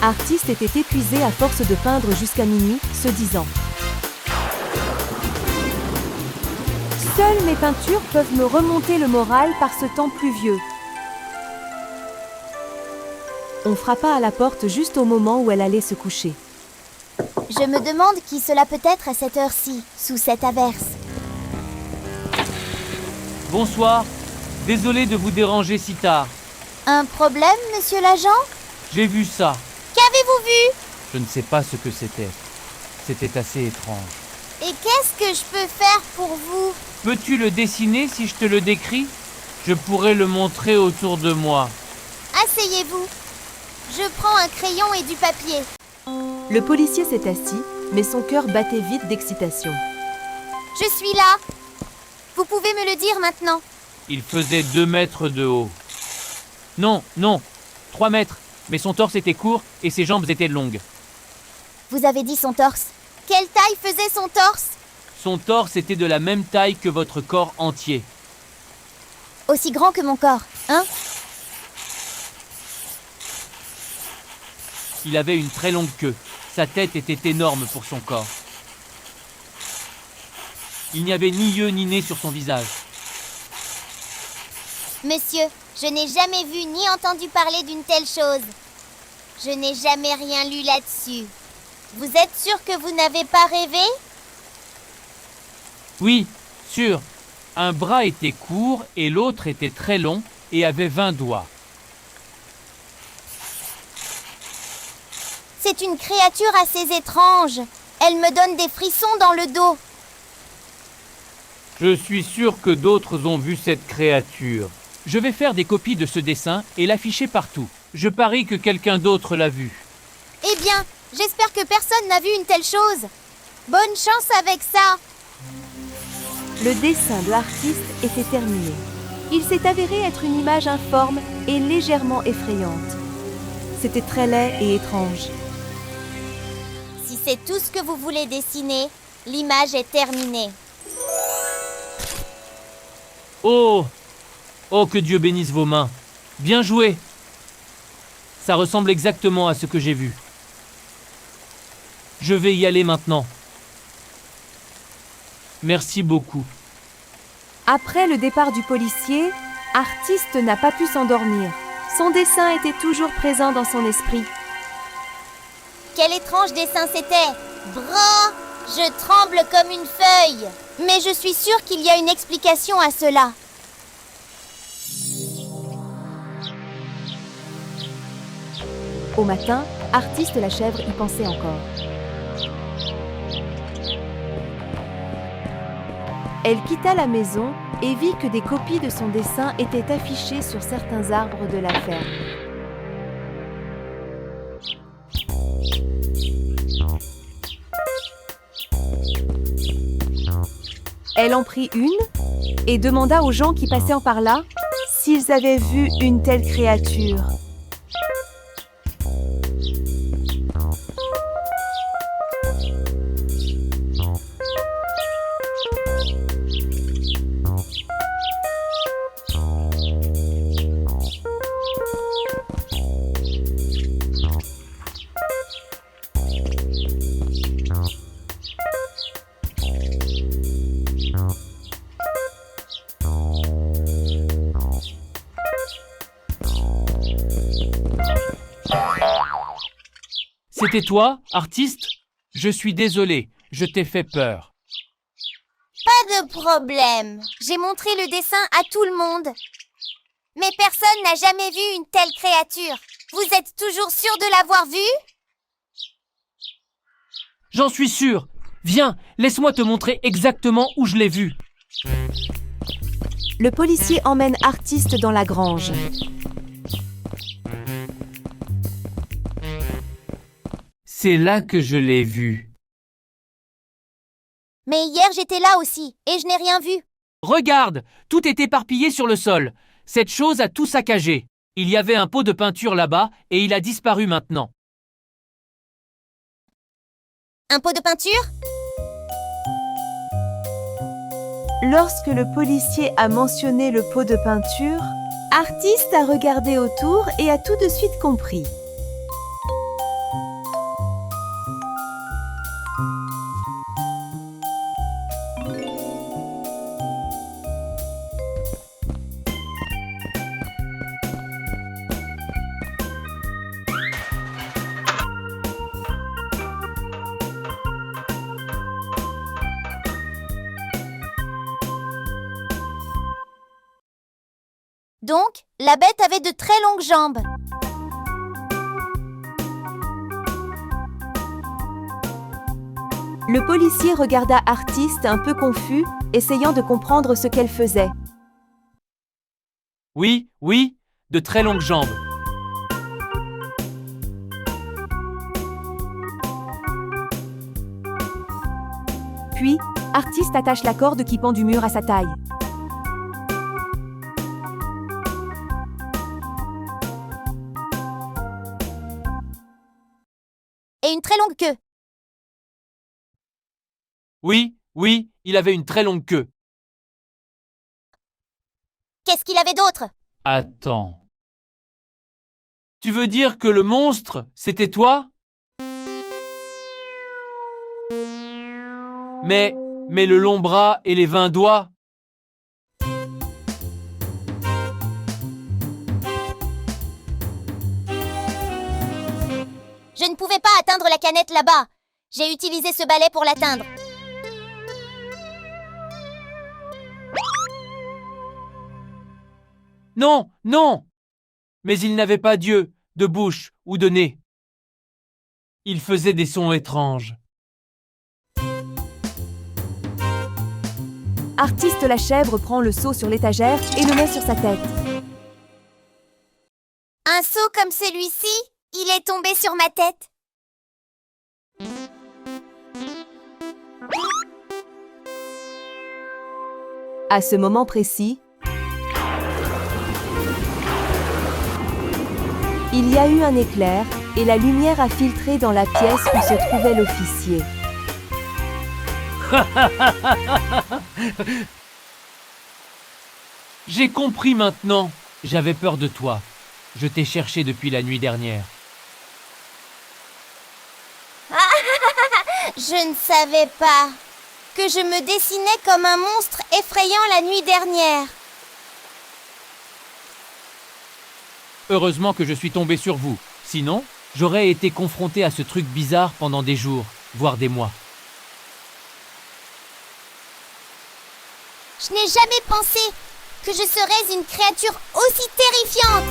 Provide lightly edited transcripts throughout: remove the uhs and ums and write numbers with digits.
Artiste était épuisé à force de peindre jusqu'à minuit, se disant « Seules mes peintures peuvent me remonter le moral par ce temps pluvieux. » On frappa à la porte juste au moment où elle allait se coucher. Je me demande qui cela peut être à cette heure-ci, sous cette averse. Bonsoir. Désolé de vous déranger si tard. Un problème, monsieur l'agent? J'ai vu ça. Qu'avez-vous vu? Je ne sais pas ce que c'était. C'était assez étrange. Et qu'est-ce que je peux faire pour vous? Peux-tu le dessiner si je te le décris? Je pourrais le montrer autour de moi. Asseyez-vous. Je prends un crayon et du papier. Le policier s'est assis, mais son cœur battait vite d'excitation. Je suis là. Vous pouvez me le dire maintenant. Il faisait 2 mètres de haut. Non, 3 mètres. Mais son torse était court et ses jambes étaient longues. Vous avez dit son torse. Quelle taille faisait son torse? Son torse était de la même taille que votre corps entier. Aussi grand que mon corps, hein? Il avait une très longue queue. Sa tête était énorme pour son corps. Il n'y avait ni yeux ni nez sur son visage. Monsieur, je n'ai jamais vu ni entendu parler d'une telle chose. Je n'ai jamais rien lu là-dessus. Vous êtes sûr que vous n'avez pas rêvé? Oui, sûr. Un bras était court et l'autre était très long et avait 20 doigts. C'est une créature assez étrange. Elle me donne des frissons dans le dos. Je suis sûr que d'autres ont vu cette créature. Je vais faire des copies de ce dessin et l'afficher partout. Je parie que quelqu'un d'autre l'a vu. Eh bien, j'espère que personne n'a vu une telle chose. Bonne chance avec ça. Le dessin de l'artiste était terminé. Il s'est avéré être une image informe et légèrement effrayante. C'était très laid et étrange. Si c'est tout ce que vous voulez dessiner, l'image est terminée. Oh! Oh, que Dieu bénisse vos mains. Bien joué. Ça ressemble exactement à ce que j'ai vu. Je vais y aller maintenant. Merci beaucoup. Après le départ du policier, Artiste n'a pas pu s'endormir. Son dessin était toujours présent dans son esprit. Quel étrange dessin c'était! Brin! Je tremble comme une feuille. Mais je suis sûre qu'il y a une explication à cela. Au matin, Artiste la chèvre y pensait encore. Elle quitta la maison et vit que des copies de son dessin étaient affichées sur certains arbres de la ferme. Elle en prit une et demanda aux gens qui passaient par là s'ils avaient vu une telle créature. C'était toi, artiste? Je suis désolé, je t'ai fait peur. Pas de problème. J'ai montré le dessin à tout le monde. Mais personne n'a jamais vu une telle créature. Vous êtes toujours sûr de l'avoir vue? J'en suis sûr. Viens, laisse-moi te montrer exactement où je l'ai vue. Le policier emmène Artiste dans la grange. C'est là que je l'ai vue. Mais hier j'étais là aussi, et je n'ai rien vu. Regarde, tout est éparpillé sur le sol. Cette chose a tout saccagé. Il y avait un pot de peinture là-bas et il a disparu maintenant. Un pot de peinture? Lorsque le policier a mentionné le pot de peinture, Artiste a regardé autour et a tout de suite compris. Donc, la bête avait de très longues jambes. Le policier regarda Artiste un peu confus, essayant de comprendre ce qu'elle faisait. Oui, oui, de très longues jambes. Puis, Artiste attache la corde qui pend du mur à sa taille. Et une très longue queue. Oui, oui, il avait une très longue queue. Qu'est-ce qu'il avait d'autre? Attends. Tu veux dire que le monstre, c'était toi? Mais le long bras et les 20 doigts? Je ne pouvais pas atteindre la canette là-bas. J'ai utilisé ce balai pour l'atteindre. Non, non! Mais il n'avait pas d'yeux, de bouche ou de nez. Il faisait des sons étranges. Artiste la chèvre prend le seau sur l'étagère et le met sur sa tête. Un seau comme celui-ci, il est tombé sur ma tête. À ce moment précis, il y a eu un éclair et la lumière a filtré dans la pièce où se trouvait l'officier. J'ai compris maintenant. J'avais peur de toi. Je t'ai cherché depuis la nuit dernière. Je ne savais pas que je me dessinais comme un monstre effrayant la nuit dernière. Heureusement que je suis tombé sur vous. Sinon, j'aurais été confronté à ce truc bizarre pendant des jours, voire des mois. Je n'ai jamais pensé que je serais une créature aussi terrifiante.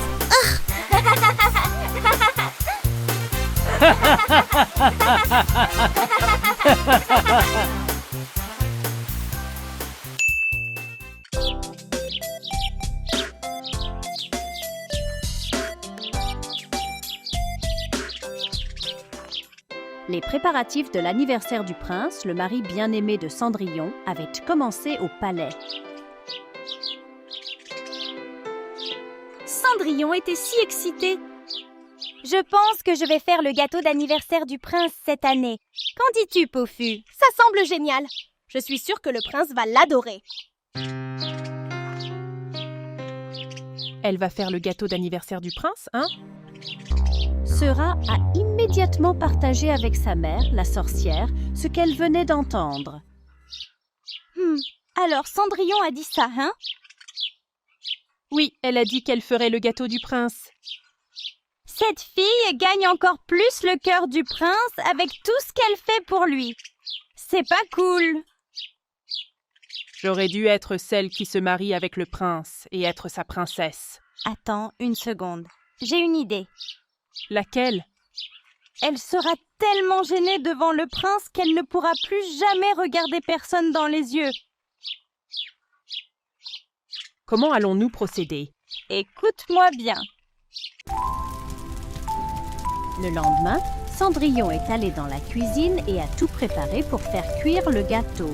Les préparatifs de l'anniversaire du prince, le mari bien-aimé de Cendrillon, avaient commencé au palais. Cendrillon était si excitée. Je pense que je vais faire le gâteau d'anniversaire du prince cette année. Qu'en dis-tu, Pofu? Ça semble génial. Je suis sûre que le prince va l'adorer. Elle va faire le gâteau d'anniversaire du prince, hein? Sera a immédiatement partagé avec sa mère, la sorcière, ce qu'elle venait d'entendre. Alors Cendrillon a dit ça, hein? Oui, elle a dit qu'elle ferait le gâteau du prince. Cette fille gagne encore plus le cœur du prince avec tout ce qu'elle fait pour lui. C'est pas cool. J'aurais dû être celle qui se marie avec le prince et être sa princesse. Attends une seconde. J'ai une idée. Laquelle? Elle sera tellement gênée devant le prince qu'elle ne pourra plus jamais regarder personne dans les yeux. Comment allons-nous procéder? Écoute-moi bien. Le lendemain, Cendrillon est allée dans la cuisine et a tout préparé pour faire cuire le gâteau.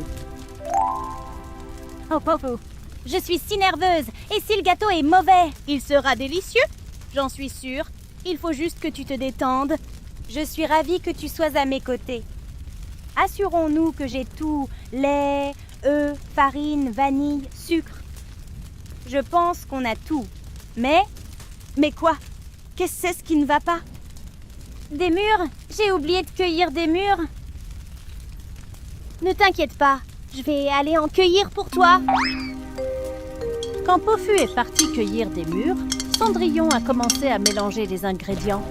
Oh, Popo, je suis si nerveuse. Et si le gâteau est mauvais? Il sera délicieux. J'en suis sûre. Il faut juste que tu te détendes. Je suis ravie que tu sois à mes côtés. Assurons-nous que j'ai tout. Lait, œufs, farine, vanille, sucre. Je pense qu'on a tout. Mais quoi? Qu'est-ce que c'est ce qui ne va pas? Des mûres? J'ai oublié de cueillir des mûres. Ne t'inquiète pas, je vais aller en cueillir pour toi. Quand Pofu est parti cueillir des mûres, Cendrillon a commencé à mélanger les ingrédients.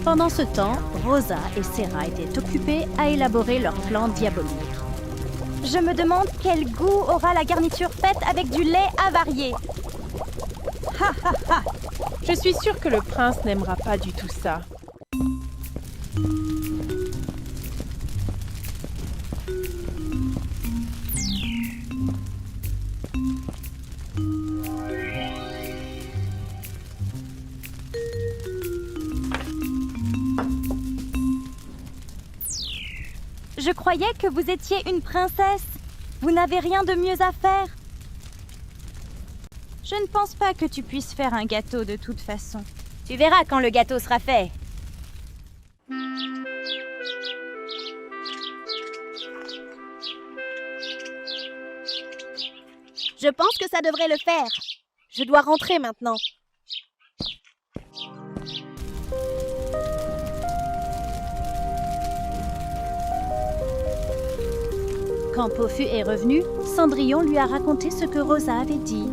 Pendant ce temps, Rosa et Serra étaient occupées à élaborer leur plan diabolique. Je me demande quel goût aura la garniture faite avec du lait avarié. Je suis sûre que le prince n'aimera pas du tout ça. Je croyais que vous étiez une princesse. Vous n'avez rien de mieux à faire. Je ne pense pas que tu puisses faire un gâteau de toute façon. Tu verras quand le gâteau sera fait. Je pense que ça devrait le faire. Je dois rentrer maintenant. Quand Pofu est revenu, Cendrillon lui a raconté ce que Rosa avait dit.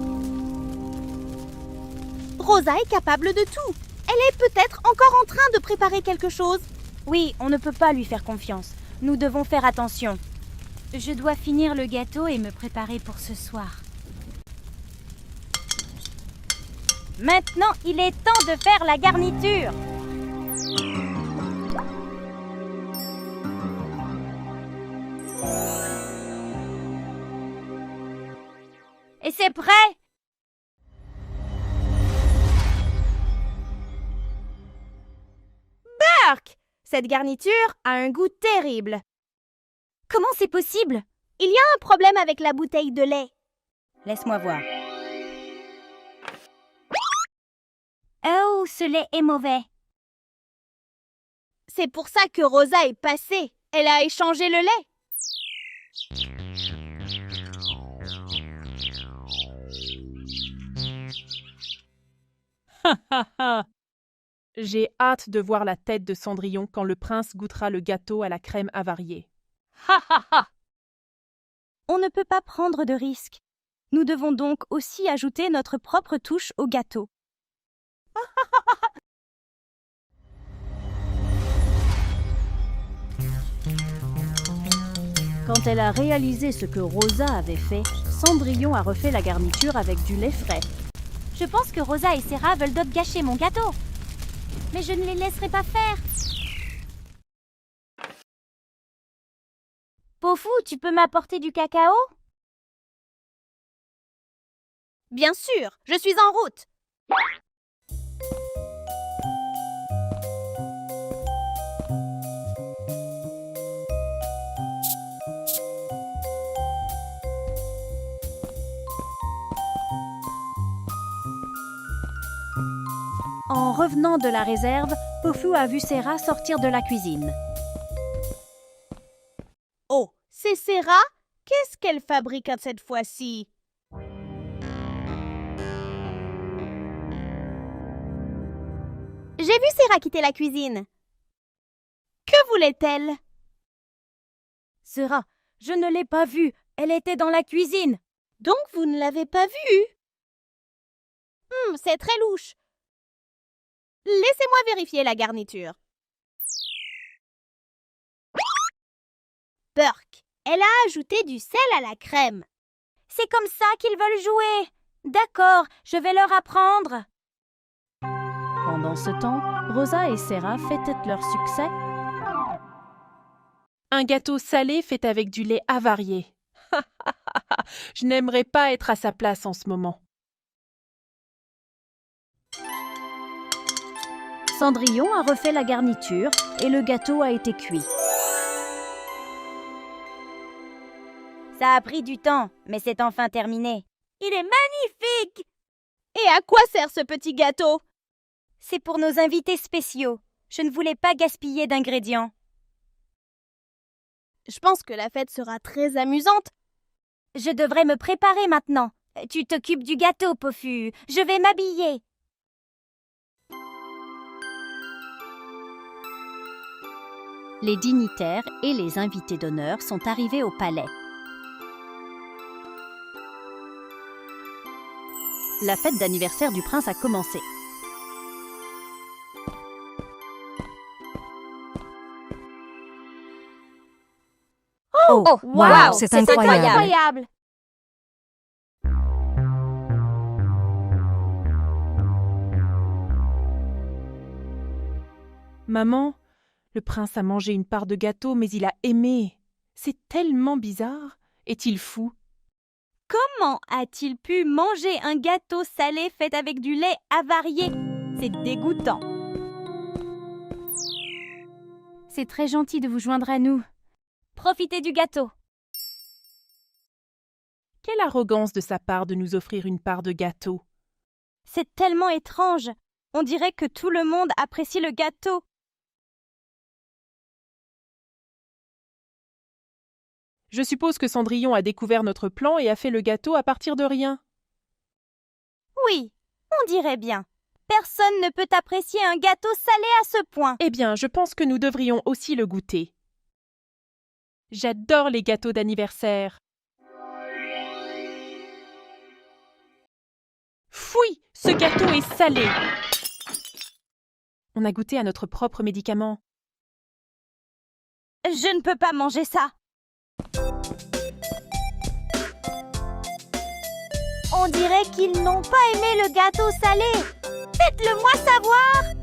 Rosa est capable de tout. Elle est peut-être encore en train de préparer quelque chose. Oui, on ne peut pas lui faire confiance. Nous devons faire attention. Je dois finir le gâteau et me préparer pour ce soir. Maintenant, il est temps de faire la garniture. Et c'est prêt? Burk! Cette garniture a un goût terrible. Comment c'est possible? Il y a un problème avec la bouteille de lait. Laisse-moi voir. Oh, ce lait est mauvais. C'est pour ça que Rosa est passée. Elle a échangé le lait. J'ai hâte de voir la tête de Cendrillon quand le prince goûtera le gâteau à la crème avariée. On ne peut pas prendre de risques. Nous devons donc aussi ajouter notre propre touche au gâteau. Quand elle a réalisé ce que Rosa avait fait, Cendrillon a refait la garniture avec du lait frais. Je pense que Rosa et Serra veulent d'autres gâcher mon gâteau. Mais je ne les laisserai pas faire. Pofu, tu peux m'apporter du cacao? Bien sûr, je suis en route. En revenant de la réserve, Pofu a vu Serra sortir de la cuisine. Oh, c'est Serra? Qu'est-ce qu'elle fabrique cette fois-ci? J'ai vu Serra quitter la cuisine. Que voulait-elle? Serra, je ne l'ai pas vue. Elle était dans la cuisine. Donc vous ne l'avez pas vue? C'est très louche. Laissez-moi vérifier la garniture. Burk, elle a ajouté du sel à la crème. C'est comme ça qu'ils veulent jouer. D'accord, je vais leur apprendre. Pendant ce temps, Rosa et Serra fêtent leur succès. Un gâteau salé fait avec du lait avarié. Je n'aimerais pas être à sa place en ce moment. Cendrillon a refait la garniture et le gâteau a été cuit. Ça a pris du temps, mais c'est enfin terminé. Il est magnifique! Et à quoi sert ce petit gâteau? C'est pour nos invités spéciaux. Je ne voulais pas gaspiller d'ingrédients. Je pense que la fête sera très amusante. Je devrais me préparer maintenant. Tu t'occupes du gâteau, Pofu. Je vais m'habiller. Les dignitaires et les invités d'honneur sont arrivés au palais. La fête d'anniversaire du prince a commencé. Oh, wow, c'est incroyable. Maman, le prince a mangé une part de gâteau, mais il a aimé. C'est tellement bizarre. Est-il fou? Comment a-t-il pu manger un gâteau salé fait avec du lait avarié? C'est dégoûtant. C'est très gentil de vous joindre à nous. Profitez du gâteau. Quelle arrogance de sa part de nous offrir une part de gâteau. C'est tellement étrange. On dirait que tout le monde apprécie le gâteau. Je suppose que Cendrillon a découvert notre plan et a fait le gâteau à partir de rien. Oui, on dirait bien. Personne ne peut apprécier un gâteau salé à ce point. Eh bien, je pense que nous devrions aussi le goûter. J'adore les gâteaux d'anniversaire. Fouille, ce gâteau est salé. On a goûté à notre propre médicament. Je ne peux pas manger ça. On dirait qu'ils n'ont pas aimé le gâteau salé. Faites-le moi savoir.